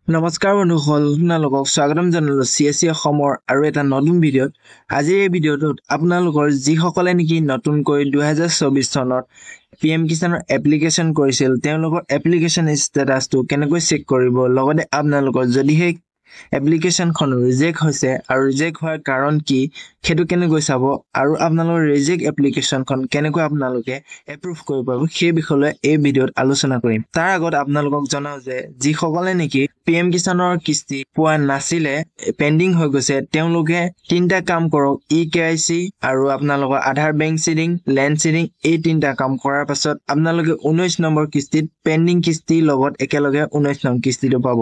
নমস্কাৰ বন্ধুসকল, আপোনালোকক স্বাগতম জনালোঁ CSE অসমৰ আৰু এটা নতুন ভিডিঅ'ত। আজিৰ এই ভিডিঅ'টোত আপোনালোকৰ যিসকলে নেকি নতুনকৈ 2024 চনত PM কিষাণৰ এপ্লিকেশ্যন কৰিছিল তেওঁলোকৰ এপ্লিকেশ্যন ষ্টেটাছটো কেনেকৈ চেক কৰিব, লগতে আপোনালোকৰ যদিহে এপ্লিকেশ্যনখন ৰিজেক্ট হৈছে আৰু ৰিজেক্ট হোৱাৰ কাৰণ কি সেইটো কেনেকৈ চাব আৰু আপোনালোকৰ ৰিজেক্ট এপ্লিকেশ্যনখন কেনেকৈ আপোনালোকে এপ্ৰুভ কৰিব পাৰিব সেই বিষয়লৈ এই ভিডিঅ'ত আলোচনা কৰিম। তাৰ আগত আপোনালোকক জনাওঁ যে যিসকলে নেকি PM কিষাণৰ কিস্তি পোৱা নাছিলে, পেণ্ডিং হৈ গৈছে, তেওঁলোকে তিনিটা কাম কৰক। KYC আৰু আপোনালোকৰ আধাৰ বেংক চিডিং, লেণ্ড চিডিং, এই তিনিটা কাম কৰাৰ পাছত আপোনালোকে 19 নম্বৰ কিস্তিত পেণ্ডিং কিস্তিৰ লগত একেলগে 19 নং কিস্তিটো পাব।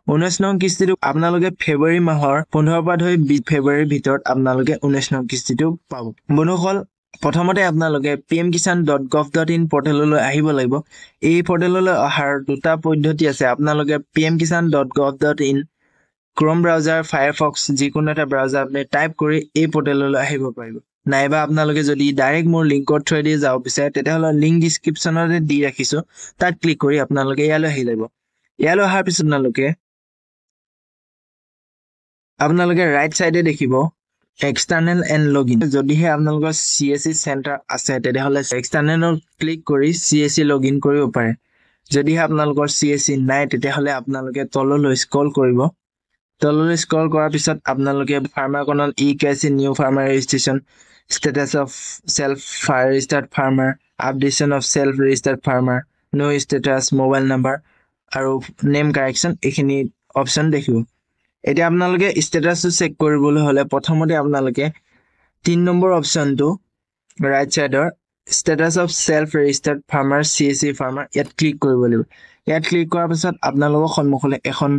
19 নং কিস্তিটো আপোনালোকে ফেব্ৰুৱাৰী মাহৰ 15 পৰা ধৰি 20 ফেব্ৰুৱাৰীৰ ভিতৰত আপোনালোকে 19 নং কিস্তিটো পাব। বন্ধুসকল, প্ৰথমতে আপোনালোকে pmkishan.gov.in পৰ্টেললৈ আহিব লাগিব। এই পৰ্টেললৈ অহাৰ দুটা পদ্ধতি আছে। আপোনালোকে pmkishan.gov.in ক্ৰম ব্ৰাউজাৰ, ফায়াৰফক্স যিকোনো এটা ব্ৰাউজাৰ আপুনি টাইপ কৰি এই পৰ্টেললৈ আহিব পাৰিব। নাইবা আপোনালোকে যদি ডাইৰেক্ট মোৰ লিংকৰ থ্ৰুৱেদি যাব বিচাৰে তেতিয়াহ'লে লিংক ডিছক্ৰিপশ্যনতে দি ৰাখিছোঁ, তাত ক্লিক কৰি আপোনালোকে ইয়ালৈ আহি যাব। ইয়ালৈ অহাৰ পিছত আপোনালোকে ৰাইট চাইডে দেখিব এক্সটাৰ্নেল এণ্ড লগইন। যদিহে আপোনালোকৰ CSE চেণ্টাৰ আছে তেতিয়াহ'লে এক্সটাৰ্নেলত ক্লিক কৰি CSE লগইন কৰিব পাৰে। যদিহে আপোনালোকৰ CSE নাই তেতিয়াহ'লে আপোনালোকে তললৈ স্ক্ৰল কৰিব। তললৈ স্ক্ৰল কৰাৰ পিছত আপোনালোকে ফাৰ্মাৰখনত KYC new farmer registration, status of self registered farmer, updation of self registered farmer, know status, mobile number আৰু নেম কাৰেকশ্যন এইখিনি অপশ্যন দেখিব। এতিয়া আপোনালোকে ষ্টেটাছটো চেক কৰিবলৈ হ'লে প্ৰথমতে আপোনালোকে 3 নম্বৰ অপশ্যনটো ৰাইট চাইডৰ status of self registered farmer CSE farmer ইয়াত ক্লিক কৰিব লাগিব। ইয়াত ক্লিক কৰাৰ পিছত আপোনালোকৰ সন্মুখলৈ এখন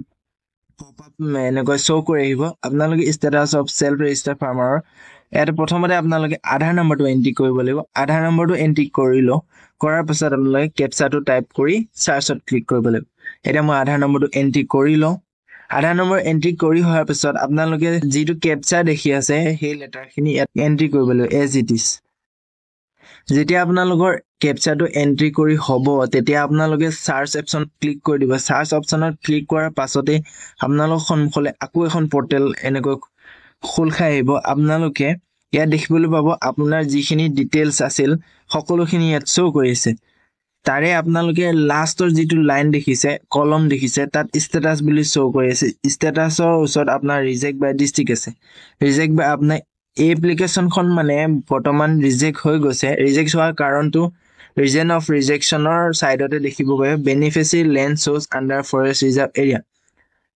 পপআপ এনেকৈ শ্ব' কৰি আহিব। আপোনালোকে ষ্টেটাছ অফ চেল্ফ ৰেজিষ্টাৰ্ড ফাৰ্মাৰৰ ইয়াত প্ৰথমতে আপোনালোকে আধাৰ নম্বৰটো এণ্ট্ৰি কৰিব লাগিব। আধাৰ নম্বৰটো এণ্ট্ৰি কৰাৰ পিছত আপোনালোকে কেপচাটো টাইপ কৰি চাৰ্চত ক্লিক কৰিব লাগিব। এতিয়া মই আধাৰ নম্বৰটো এণ্ট্ৰি কৰি লওঁ। আধাৰ নম্বৰ এণ্ট্ৰি কৰি হোৱাৰ পিছত আপোনালোকে যিটো কেপচাৰ দেখি আছে সেই লেটাৰখিনি ইয়াত এণ্ট্ৰি কৰিব লাগিব এজ ইট ইজ। যেতিয়া আপোনালোকৰ কেপচাৰটো এণ্ট্ৰি কৰি হ'ব তেতিয়া আপোনালোকে চাৰ্চ অপশ্যন ক্লিক কৰি দিব। চাৰ্চ অপশ্যনত ক্লিক কৰাৰ পাছতে আপোনালোকৰ সন্মুখলৈ আকৌ এখন পৰ্টেল এনেকৈ খোল খাই আহিব। আপোনালোকে ইয়াত দেখিবলৈ পাব আপোনাৰ যিখিনি ডিটেইলছ আছিল সকলোখিনি ইয়াত শ্ব' কৰি আছে। তাৰে আপোনালোকে লাষ্টৰ যিটো লাইন দেখিছে, কলম দেখিছে, তাত ষ্টেটাছ বুলি শ্ব' কৰি আছে। ষ্টেটাছৰ ওচৰত আপোনাৰ ৰিজেক্ট বাই ডিষ্ট্ৰিক্ট আছে। ৰিজেক্ট বাই আপোনাৰ এই এপ্লিকেশ্যনখন মানে বৰ্তমান ৰিজেক্ট হৈ গৈছে। ৰিজেক্ট হোৱাৰ কাৰণটো ৰিজন অফ ৰিজেকশ্যনৰ ছাইডতে দেখিব পাৰিব, বেনিফিচিয়াৰী লেণ্ড শ্ব'জ আণ্ডাৰ ফৰেষ্ট ৰিজাৰ্ভ এৰিয়া।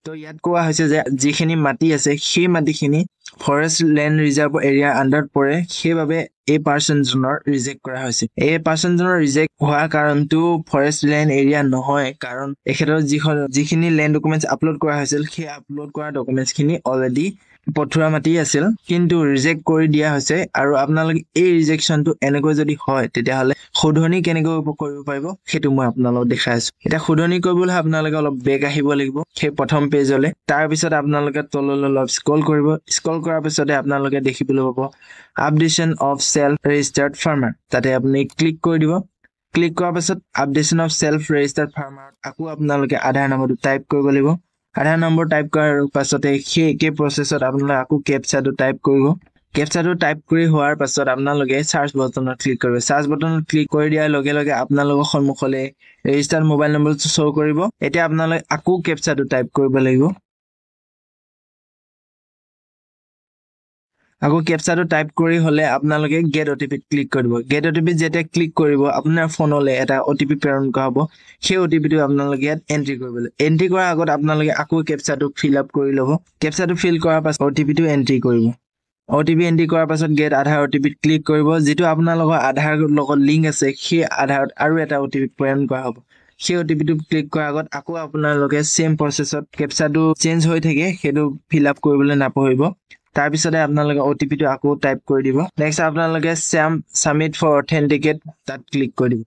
তো ইয়াত কোৱা হৈছে যে যিখিনি মাটি আছে সেই মাটিখিনি ফৰেষ্ট লেণ্ড ৰিজাৰ্ভ এৰিয়াৰ আণ্ডাৰত পৰে, সেইবাবে এই পাৰ্চনজনৰ ৰিজেক্ট কৰা হৈছে। এই পাৰ্চনজনৰ ৰিজেক্ট হোৱাৰ কাৰণটো ফৰেষ্ট লেণ্ড এৰিয়া নহয়, কাৰণ এখেতৰ যিখিনি লেণ্ড ডকুমেণ্টছ আপলোড কৰা হৈছিল সেই আপলোড কৰা ডকুমেণ্টছখিনি অলৰেডি পথুৱা মাটি আছিল, কিন্তু ৰিজেক্ট কৰি দিয়া হৈছে। আৰু আপোনালোকে এই ৰিজেকশ্যনটো এনেকৈ যদি হয় তেতিয়াহ'লে শুধনি কেনেকৈ কৰিব পাৰিব সেইটো মই আপোনালোকক দেখাই আছোঁ। এতিয়া শুধনি কৰিবলৈ আপোনালোকে অলপ বেক আহিব লাগিব সেই প্ৰথম পেজলৈ। তাৰপিছত আপোনালোকে তললৈ অলপ স্ক্ৰল কৰিব। স্ক্ৰল কৰাৰ পিছতে আপোনালোকে দেখিবলৈ পাব আপডেশ্যন অফ চেল্ফ ৰেজিষ্টাৰ্ড ফাৰ্মাৰ, তাতে আপুনি ক্লিক কৰি দিব। ক্লিক কৰাৰ পাছত আপডেশ্যন অফ চেল্ফ ৰেজিষ্টাৰ্ড ফাৰ্মাৰত আকৌ আপোনালোকে আধাৰ নম্বৰটো টাইপ কৰিব লাগিব। আধাৰ নম্বৰ টাইপ কৰাৰ পাছতে সেই একে প্ৰচেছত আপোনালোকে আকৌ কেপচাটো টাইপ কৰিব। কেপচাটো টাইপ কৰি হোৱাৰ পাছত আপোনালোকে চাৰ্চ বটনত ক্লিক কৰিব। চাৰ্চ বটনত ক্লিক কৰি দিয়াৰ লগে লগে আপোনালোকৰ সন্মুখলৈ ৰেজিষ্টাৰ্ড মোবাইল নম্বৰটো শ্ব' কৰিব। এতিয়া আপোনালোকে আকৌ কেপচাটো টাইপ কৰিব লাগিব। আকৌ কেপচাটো টাইপ কৰি হ'লে আপোনালোকে গেট OTP ক্লিক কৰিব। গেট OTP যেতিয়া ক্লিক কৰিব আপোনাৰ ফোনলৈ এটা OTP প্ৰেৰণ কৰা হ'ব। সেই OTPটো আপোনালোকে ইয়াত এণ্ট্ৰি কৰিব লাগিব। এণ্ট্ৰি কৰাৰ আগত আপোনালোকে আকৌ কেপচাটো ফিল আপ কৰি ল'ব। কেপচাটো ফিল কৰাৰ পাছত OTPটো এণ্ট্ৰি কৰিব। OTP এণ্ট্ৰি কৰাৰ পাছত গেট আধাৰ OTP ক্লিক কৰিব। যিটো আপোনালোকৰ আধাৰ লগত লিংক আছে সেই আধাৰত আৰু এটা OTP প্ৰেৰণ কৰা হ'ব। সেই OTPটো ক্লিক কৰাৰ আগত আকৌ আপোনালোকে চেম প্ৰচেছত কেপচাটো চেঞ্জ হৈ থাকে সেইটো ফিল আপ কৰিবলৈ নাপাহৰিব। তাৰপিছতে আপোনালোকে OTPটো আকৌ টাইপ কৰি দিব। নেক্সট আপোনালোকে ছাবমিট ফৰ অথেণ্টিকেট তাত ক্লিক কৰি দিব।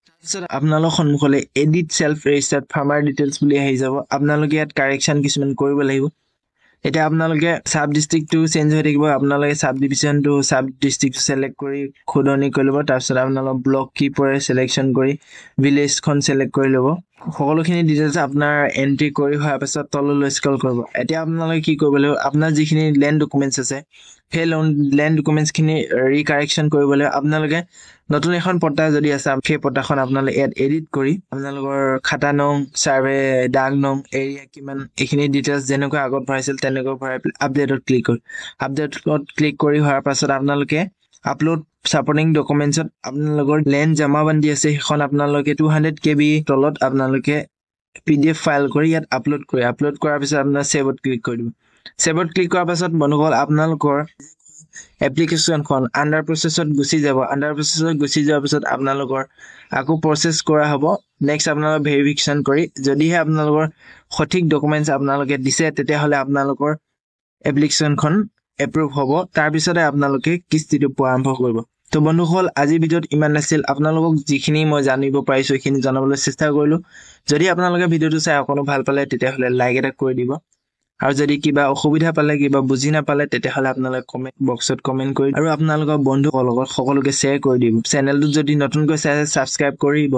তাৰপিছত আপোনালোকৰ সন্মুখলৈ edit self registered farmer details বুলি আহি যাব। আপোনালোকে ইয়াত কাৰেকশ্যন কিছুমান কৰিব লাগিব। এতিয়া আপোনালোকে চাব ডিষ্ট্ৰিক্টটো চেঞ্জ হৈ থাকিব। আপোনালোকে চাব ডিভিশ্যনটো চাব ডিষ্ট্ৰিক্টটো ছিলেক্ট কৰি শুধনি কৰি ল'ব। তাৰপিছত আপোনালোকৰ ব্লক কি পৰে ছিলেকশ্যন কৰি ভিলেজখন ছিলেক্ট কৰি ল'ব। সকলোখিনি ডিটেইলছ আপোনাৰ এন্ট্ৰি কৰি হোৱাৰ পাছত তললৈ স্ক্ৰল কৰিব এতিয়া আপোনালোকে কি কৰিব লাগিব আপোনাৰ যিখিনি লেন্ড ডকুমেন্টছ আছে সেই লেন্ড ডকুমেন্টছখিনি ৰিকাৰেকশ্যন কৰিব লাগিব আপোনালোকে নতুন এখন পট্টা যদি আছে সেই পট্টাখন আপোনালোকে ইয়াত এডিট কৰি আপোনালোকৰ খাতা নং সাৰ্ভে ডাক নং এৰিয়া কিমান এইখিনি ডিটেইলছ যেনেকৈ আগত ভৰাইছিল তেনেকৈ ভৰাই আপডেটত ক্লিক কৰি আপডেটত ক্লিক কৰি হোৱাৰ পাছত আপোনালোকে আপলোড সাপোৰ্টিং ডকুমেন্টছত আপোনালোকৰ লেন্ড জমাবন্দী আছে সেইখন আপোনালোকে 200 KB তলত আপোনালোকে PDF ফাইল কৰি ইয়াত আপলোড কৰাৰ পিছত আপোনাৰ সেভত ক্লিক কৰি দিব সেভত ক্লিক কৰাৰ পাছত বন্ধুসকল আপোনালোকৰ এপ্লিকেশ্যনখন আন্ডাৰ প্ৰসেছত গুচি যাব আন্ডাৰ প্ৰসেছত গুচি যোৱাৰ পিছত আপোনালোকৰ আকৌ প্ৰসেছ কৰা হ'ব নেক্সট আপোনালোকে ভেৰিফিকেশ্যন কৰি যদিহে আপোনালোকৰ সঠিক ডকুমেন্টছ আপোনালোকে দিছে তেতিয়াহ'লে আপোনালোকৰ এপ্লিকেশ্যনখন এপ্ৰুভ হ'ব তাৰ পিছতে আপোনালোকে কিস্তিটো পোৱা আৰম্ভ কৰিব তো বন্ধুসকল আজি ভিডিঅ'ত ইমান আছিল আপোনালোকক যিখিনি মই জানিব পাৰিছো সেইখিনি জনাবলৈ চেষ্টা কৰিলো যদি আপোনালোকে ভিডিঅ'টো চাই অকনো ভাল পালে তেতিয়াহ'লে লাইক এটা কৰি দিব আৰু যদি কিবা অসুবিধা পালে কিবা বুজি নাপালে তেতিয়াহ'লে আপোনালোকে কমেন্ট বক্সত কমেন্ট কৰি আৰু আপোনালোকৰ বন্ধুসকলৰ লগত সকলোকে শ্বেয়াৰ কৰি দিব চেনেলটো যদি নতুনকৈ চাই ছাবস্ক্ৰাইব কৰিব